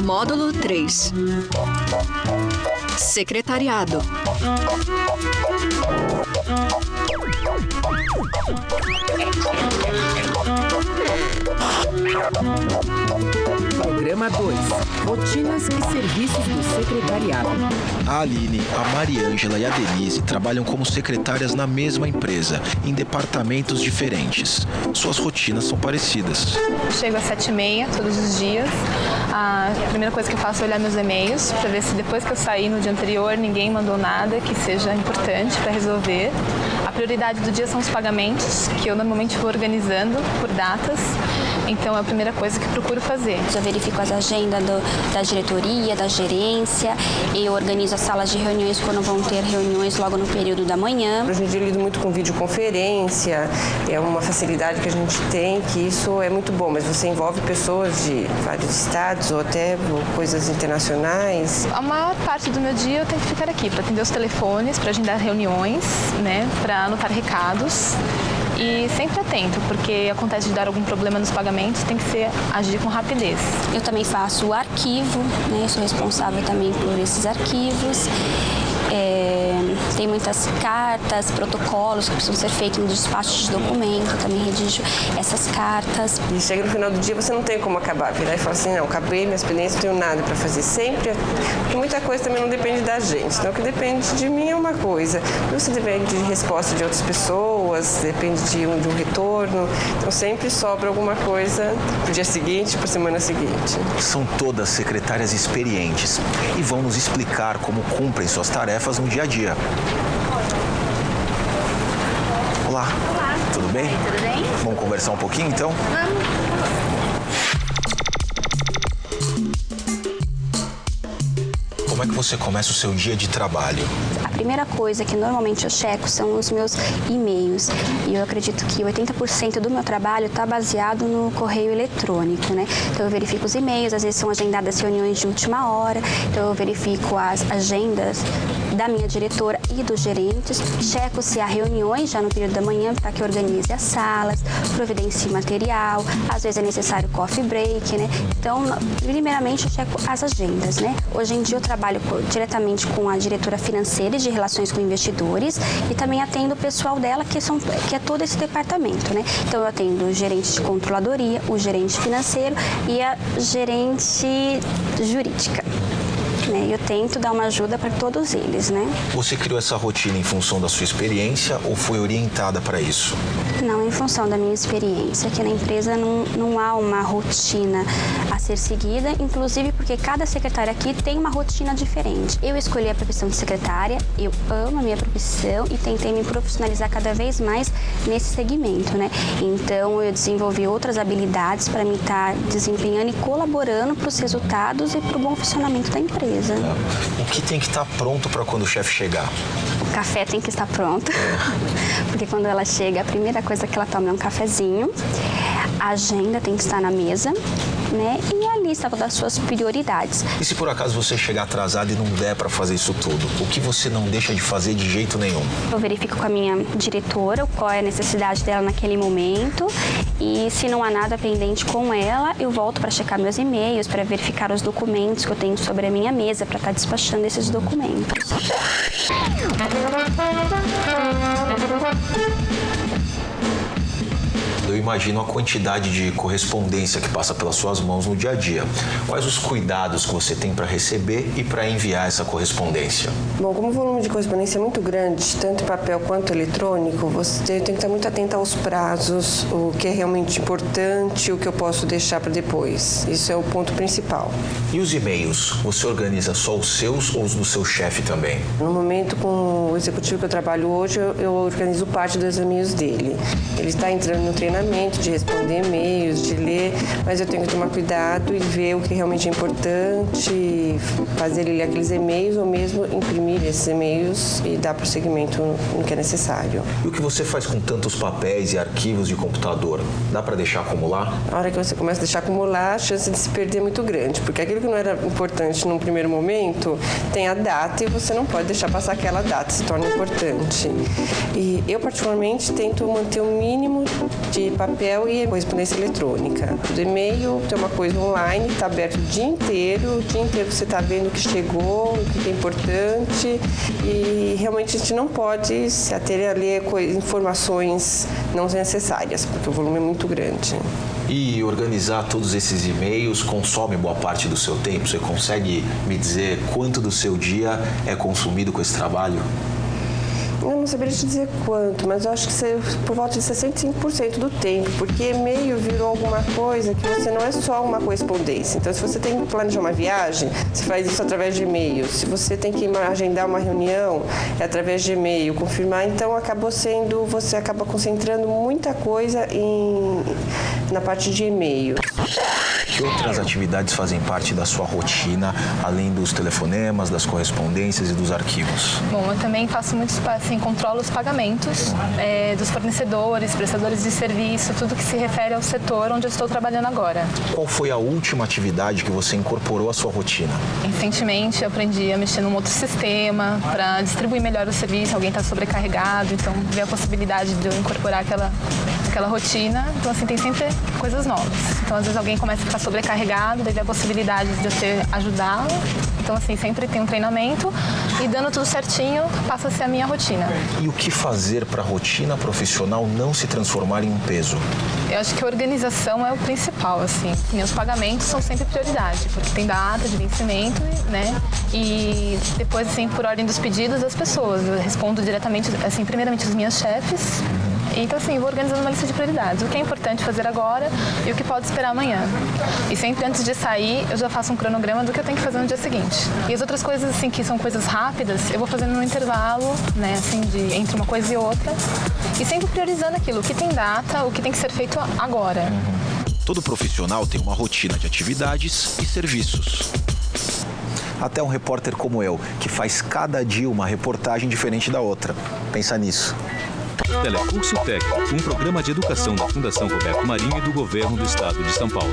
Módulo 3. Secretariado. Programa 2. Rotinas e serviços do secretariado. A Aline, a Mariângela e a Denise trabalham como secretárias na mesma empresa, em departamentos diferentes. Suas rotinas são parecidas. Chego às 7h30 todos os dias. A primeira coisa que eu faço é olhar meus e-mails para ver se depois que eu saí no dia anterior ninguém mandou nada que seja importante para resolver. A prioridade do dia são os pagamentos, que eu normalmente vou organizando por datas. Então é a primeira coisa que procuro fazer. Já verifico as agendas da diretoria, da gerência, eu organizo as salas de reuniões quando vão ter reuniões logo no período da manhã. Hoje em dia eu lido muito com videoconferência, é uma facilidade que a gente tem, que isso é muito bom, mas você envolve pessoas de vários estados ou até coisas internacionais. A maior parte do meu dia eu tenho que ficar aqui para atender os telefones, para agendar reuniões, né, para anotar recados. E sempre atento, porque acontece de dar algum problema nos pagamentos, tem que agir com rapidez. Eu também faço o arquivo, né? Sou responsável também por esses arquivos. Tem muitas cartas, protocolos que precisam ser feitos no despacho de documento, eu também redijo essas cartas. E chega no final do dia, você não tem como acabar, virar e falar assim, não, acabei minha experiência, não tenho nada para fazer sempre, porque muita coisa também não depende da gente, então o que depende de mim é uma coisa, você depende de resposta de outras pessoas, depende de um retorno, então sempre sobra alguma coisa pro dia seguinte, pra semana seguinte. São todas secretárias experientes e vão nos explicar como cumprem suas tarefas no dia a dia. Olá. Olá. Tudo bem? Tudo bem? Vamos conversar um pouquinho então? Como é que você começa o seu dia de trabalho? A primeira coisa que normalmente eu checo são os meus e-mails. E eu acredito que 80% do meu trabalho está baseado no correio eletrônico, né? Então eu verifico os e-mails, às vezes são agendadas reuniões de última hora, então eu verifico as agendas da minha diretora e dos gerentes, checo se há reuniões já no período da manhã para que eu organize as salas, providencie material, às vezes é necessário coffee break, né? Então, primeiramente eu checo as agendas, né? Hoje em dia eu trabalho diretamente com a diretora financeira e de relações com investidores e também atendo o pessoal dela, que é todo esse departamento, né? Então eu atendo o gerente de controladoria, o gerente financeiro e a gerente jurídica. Eu tento dar uma ajuda para todos eles, né? Você criou essa rotina em função da sua experiência ou foi orientada para isso? Não, em função da minha experiência. Aqui na empresa não há uma rotina a ser seguida, inclusive porque cada secretária aqui tem uma rotina diferente. Eu escolhi a profissão de secretária, eu amo a minha profissão e tentei me profissionalizar cada vez mais nesse segmento, né? Então eu desenvolvi outras habilidades para me estar desempenhando e colaborando para os resultados e para o bom funcionamento da empresa. O que tem que estar pronto para quando o chefe chegar? O café tem que estar pronto, porque quando ela chega, a primeira coisa que ela toma é um cafezinho, a agenda tem que estar na mesa, né? E a lista das suas prioridades. E se por acaso você chegar atrasado e não der para fazer isso tudo, o que você não deixa de fazer de jeito nenhum? Eu verifico com a minha diretora qual é a necessidade dela naquele momento e se não há nada pendente com ela, eu volto para checar meus e-mails, para verificar os documentos que eu tenho sobre a minha mesa, para estar despachando esses documentos. Eu imagino a quantidade de correspondência que passa pelas suas mãos no dia a dia. Quais os cuidados que você tem para receber e para enviar essa correspondência? Bom, como o volume de correspondência é muito grande, tanto em papel quanto eletrônico, você tem que estar muito atento aos prazos, o que é realmente importante, o que eu posso deixar para depois. Isso é o ponto principal. E os e-mails? Você organiza só os seus ou os do seu chefe também? No momento, com o executivo que eu trabalho hoje, eu organizo parte dos e-mails dele. Ele está entrando no treinamento, planejamento, de responder e-mails, de ler, mas eu tenho que tomar cuidado e ver o que realmente é importante, fazer ele ler aqueles e-mails ou mesmo imprimir esses e-mails e dar prosseguimento no que é necessário. E o que você faz com tantos papéis e arquivos de computador? Dá para deixar acumular? A hora que você começa a deixar acumular, a chance de se perder é muito grande, porque aquilo que não era importante num primeiro momento tem a data e você não pode deixar passar aquela data, se torna importante. E eu, particularmente, tento manter o mínimo de papel e correspondência eletrônica. Do e-mail tem uma coisa online, está aberto o dia inteiro você está vendo o que chegou, o que é importante e realmente a gente não pode se ater a ler informações não necessárias, porque o volume é muito grande. E organizar todos esses e-mails consome boa parte do seu tempo? Você consegue me dizer quanto do seu dia é consumido com esse trabalho? Eu não saberia te dizer quanto, mas eu acho que por volta de 65% do tempo, porque e-mail virou alguma coisa que você não é só uma correspondência. Então, se você tem que planejar uma viagem, você faz isso através de e-mail. Se você tem que agendar uma reunião, é através de e-mail, confirmar. Então, você acaba concentrando muita coisa na parte de e-mail. Que outras atividades fazem parte da sua rotina, além dos telefonemas, das correspondências e dos arquivos? Bom, eu também faço muito, assim, controlo os pagamentos dos fornecedores, prestadores de serviço, tudo que se refere ao setor onde eu estou trabalhando agora. Qual foi a última atividade que você incorporou à sua rotina? Recentemente eu aprendi a mexer num outro sistema para distribuir melhor o serviço, alguém está sobrecarregado, então ver a possibilidade de eu incorporar aquela rotina. Então, assim, tem sempre coisas novas. Então, às vezes alguém começa a ficar sobrecarregado, daí a possibilidade de eu ajudá-lo. Então, assim, sempre tem um treinamento e dando tudo certinho, passa a ser a minha rotina. E o que fazer para a rotina profissional não se transformar em um peso? Eu acho que a organização é o principal, assim. Meus pagamentos são sempre prioridade, porque tem data de vencimento, né? E depois, assim, por ordem dos pedidos das pessoas. Eu respondo diretamente, assim, primeiramente as minhas chefes. Então, assim, vou organizando uma lista de prioridades. O que é importante fazer agora e o que pode esperar amanhã. E sempre antes de sair, eu já faço um cronograma do que eu tenho que fazer no dia seguinte. E as outras coisas, assim, que são coisas rápidas, eu vou fazendo no intervalo, né, assim, entre uma coisa e outra. E sempre priorizando aquilo, o que tem data, o que tem que ser feito agora. Todo profissional tem uma rotina de atividades e serviços. Até um repórter como eu, que faz cada dia uma reportagem diferente da outra. Pensa nisso. Telecurso Técnico, um programa de educação da Fundação Roberto Marinho e do Governo do Estado de São Paulo.